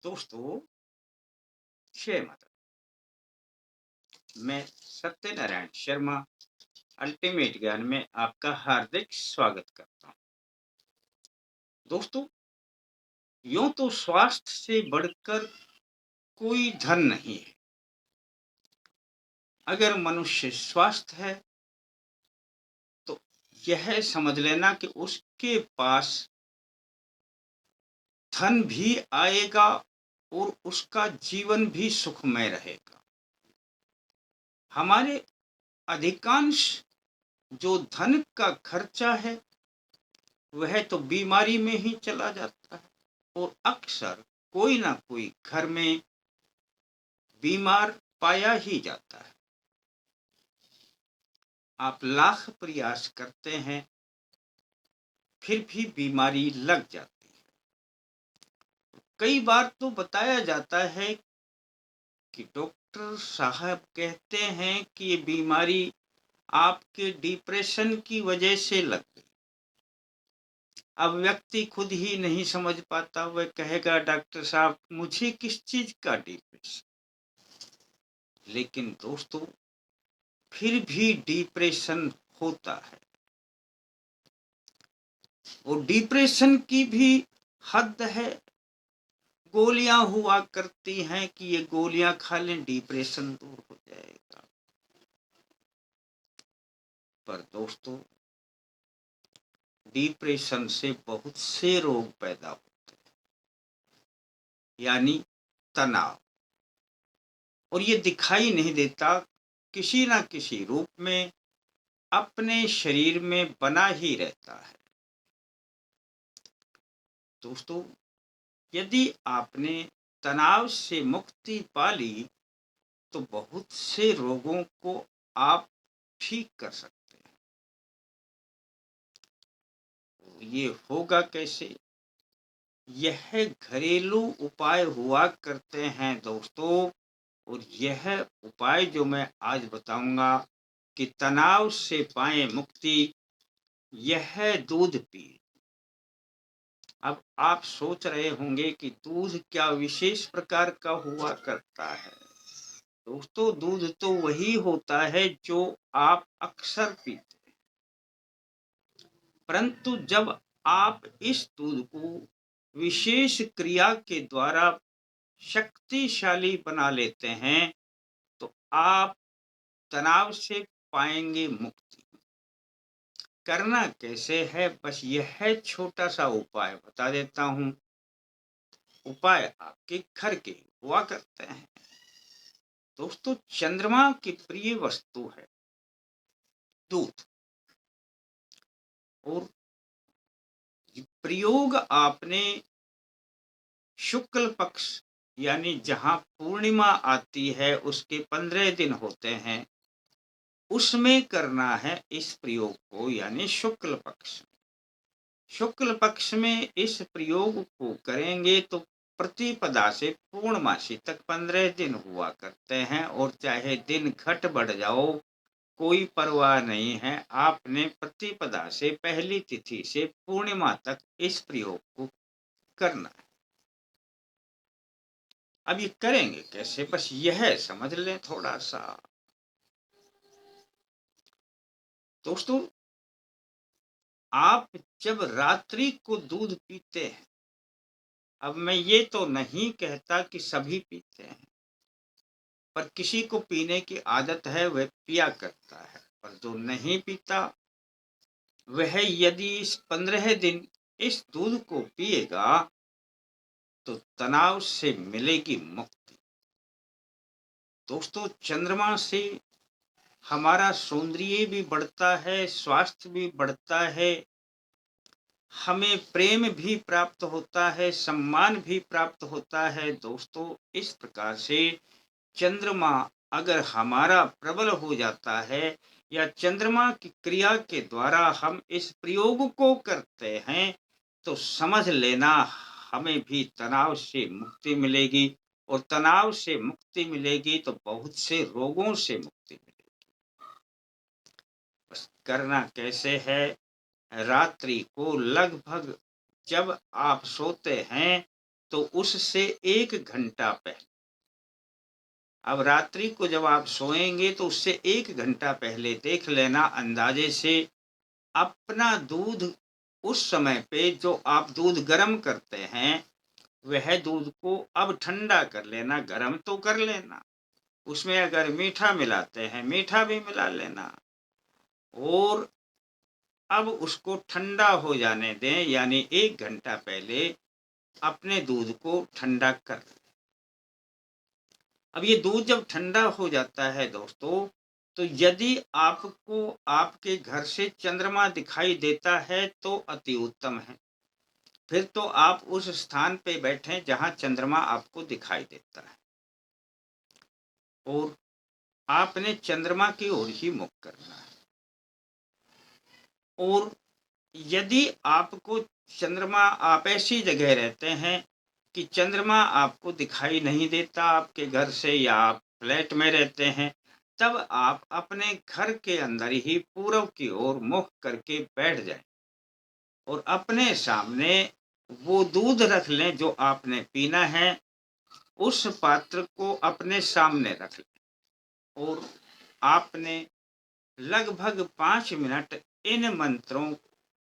दोस्तों, जय माता। मैं सत्यनारायण शर्मा अल्टीमेट ज्ञान में आपका हार्दिक स्वागत करता हूँ। दोस्तों, यूं तो स्वास्थ्य से बढ़कर कोई धन नहीं है। अगर मनुष्य स्वस्थ है तो यह समझ लेना कि उसके पास धन भी आएगा और उसका जीवन भी सुखमय रहेगा। हमारे अधिकांश जो धन का खर्चा है वह तो बीमारी में ही चला जाता है और अक्सर कोई ना कोई घर में बीमार पाया ही जाता है। आप लाख प्रयास करते हैं फिर भी बीमारी लग जाती है। कई बार तो बताया जाता है कि डॉक्टर साहब कहते हैं कि ये बीमारी आपके डिप्रेशन की वजह से लग गई। अब व्यक्ति खुद ही नहीं समझ पाता, वह कहेगा डॉक्टर साहब मुझे किस चीज का डिप्रेशन। लेकिन दोस्तों, फिर भी डिप्रेशन होता है और डिप्रेशन की भी हद है। गोलियां हुआ करती हैं कि ये गोलियां खा लें डिप्रेशन दूर हो जाएगा। पर दोस्तों, डिप्रेशन से बहुत से रोग पैदा होते हैं, यानी तनाव। और ये दिखाई नहीं देता, किसी ना किसी रूप में अपने शरीर में बना ही रहता है। दोस्तों, यदि आपने तनाव से मुक्ति पा ली तो बहुत से रोगों को आप ठीक कर सकते हैं। ये होगा कैसे? यह घरेलू उपाय हुआ करते हैं दोस्तों। और यह उपाय जो मैं आज बताऊंगा कि तनाव से पाएं मुक्ति, यह दूध पिए। अब आप सोच रहे होंगे कि दूध क्या विशेष प्रकार का हुआ करता है। दोस्तों, दूध तो वही होता है जो आप अक्सर पीते हैं, परंतु जब आप इस दूध को विशेष क्रिया के द्वारा शक्तिशाली बना लेते हैं तो आप तनाव से पाएंगे मुक्ति। करना कैसे है, बस यह छोटा सा उपाय बता देता हूँ। उपाय आपके घर के हुआ करते हैं। दोस्तों, चंद्रमा की प्रिय वस्तु है दूध। और प्रयोग आपने शुक्ल पक्ष यानी जहां पूर्णिमा आती है उसके 15 दिन होते हैं, उसमें करना है इस प्रयोग को, यानी शुक्ल पक्ष। शुक्ल पक्ष में इस प्रयोग को करेंगे तो प्रतिपदा से पूर्णमासी तक 15 दिन हुआ करते हैं। और चाहे दिन घट बढ़ जाओ, कोई परवाह नहीं है। आपने प्रतिपदा से पहली तिथि से पूर्णिमा तक इस प्रयोग को करना है। अब ये करेंगे कैसे, बस यह समझ लें थोड़ा सा। दोस्तों, आप जब रात्रि को दूध पीते हैं, अब मैं ये तो नहीं कहता कि सभी पीते हैं, पर किसी को पीने की आदत है वह पिया करता है। पर जो नहीं पीता वह यदि इस 15 दिन इस दूध को पिएगा तो तनाव से मिलेगी मुक्ति। दोस्तों, चंद्रमा से हमारा सौंदर्य भी बढ़ता है, स्वास्थ्य भी बढ़ता है, हमें प्रेम भी प्राप्त होता है, सम्मान भी प्राप्त होता है। दोस्तों, इस प्रकार से चंद्रमा अगर हमारा प्रबल हो जाता है या चंद्रमा की क्रिया के द्वारा हम इस प्रयोग को करते हैं तो समझ लेना हमें भी तनाव से मुक्ति मिलेगी। और तनाव से मुक्ति मिलेगी तो बहुत से रोगों से मुक्ति मिलेगी। बस करना कैसे है, रात्रि को लगभग जब आप सोते हैं तो उससे 1 घंटा पहले, अब रात्रि को जब आप सोएंगे तो उससे 1 घंटा पहले देख लेना अंदाजे से अपना दूध, उस समय पे जो आप दूध गर्म करते हैं वह दूध को अब ठंडा कर लेना, गर्म तो कर लेना। उसमें अगर मीठा मिलाते हैं मीठा भी मिला लेना, और अब उसको ठंडा हो जाने दें, यानी 1 घंटा पहले अपने दूध को ठंडा कर लें। अब ये दूध जब ठंडा हो जाता है दोस्तों, तो यदि आपको आपके घर से चंद्रमा दिखाई देता है तो अति उत्तम है। फिर तो आप उस स्थान पे बैठें जहाँ चंद्रमा आपको दिखाई देता है, और आपने चंद्रमा की ओर ही मुख करना है। और यदि आपको चंद्रमा, आप ऐसी जगह रहते हैं कि चंद्रमा आपको दिखाई नहीं देता आपके घर से, या आप फ्लैट में रहते हैं, तब आप अपने घर के अंदर ही पूरब की ओर मुख करके बैठ जाएं और अपने सामने वो दूध रख लें जो आपने पीना है, उस पात्र को अपने सामने रख लें, और आपने लगभग 5 मिनट इन मंत्रों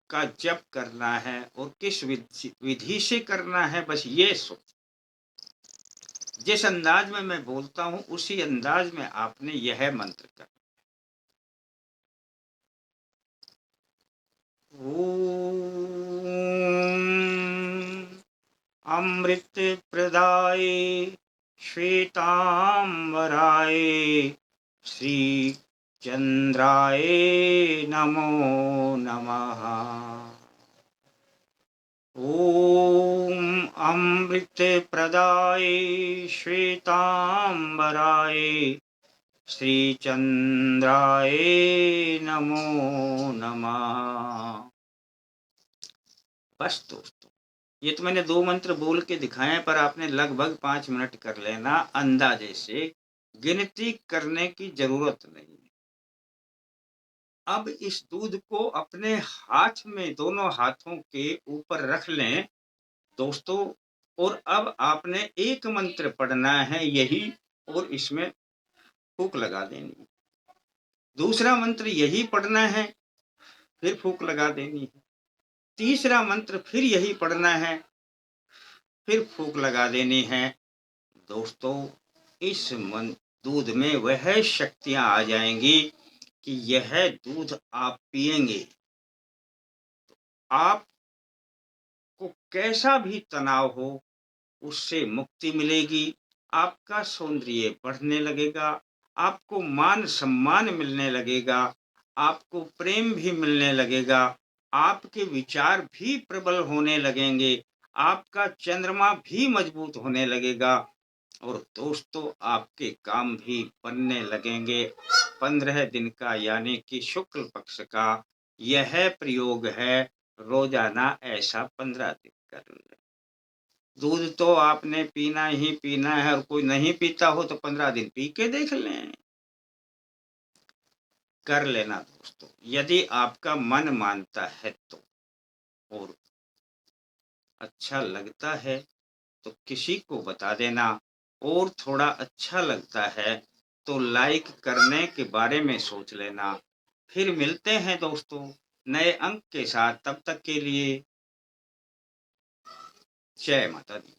का जप करना है। और किस विधि से करना है, बस ये सोच, जिस अंदाज में मैं बोलता हूँ उसी अंदाज में आपने यह मंत्र करना। ओम अमृत प्रदाय श्वेतांबराय श्री चंद्राय नमो नमः। ओम अमृत प्रदाय श्वेतांबराय श्री चंद्राय नमो नमः। बस दोस्तों, ये तो मैंने 2 मंत्र बोल के दिखाए हैं, पर आपने लगभग 5 मिनट कर लेना अंदाजे से, गिनती करने की जरूरत नहीं है। अब इस दूध को अपने हाथ में, दोनों हाथों के ऊपर रख लें दोस्तों, और अब आपने एक मंत्र पढ़ना है यही, और इसमें फूंक लगा देनी। दूसरा मंत्र यही पढ़ना है, फिर फूंक लगा देनी है। तीसरा मंत्र फिर यही पढ़ना है, फिर फूंक लगा देनी है। दोस्तों, इस दूध में वह शक्तियां आ जाएंगी कि यह दूध आप पिएंगे, आपको कैसा भी तनाव हो उससे मुक्ति मिलेगी, आपका सौंदर्य बढ़ने लगेगा, आपको मान सम्मान मिलने लगेगा, आपको प्रेम भी मिलने लगेगा, आपके विचार भी प्रबल होने लगेंगे, आपका चंद्रमा भी मजबूत होने लगेगा, और दोस्तों आपके काम भी बनने लगेंगे। 15 दिन का, यानी कि शुक्ल पक्ष का यह प्रयोग है। रोजाना ऐसा 15 दिन कर लें। दूध तो आपने पीना ही पीना है, और कोई नहीं पीता हो तो 15 दिन पी के देख लें। कर लेना दोस्तों, यदि आपका मन मानता है तो, और अच्छा लगता है तो किसी को बता देना, और थोड़ा अच्छा लगता है तो लाइक करने के बारे में सोच लेना। फिर मिलते हैं दोस्तों नए अंक के साथ, तब तक के लिए जय माता दी।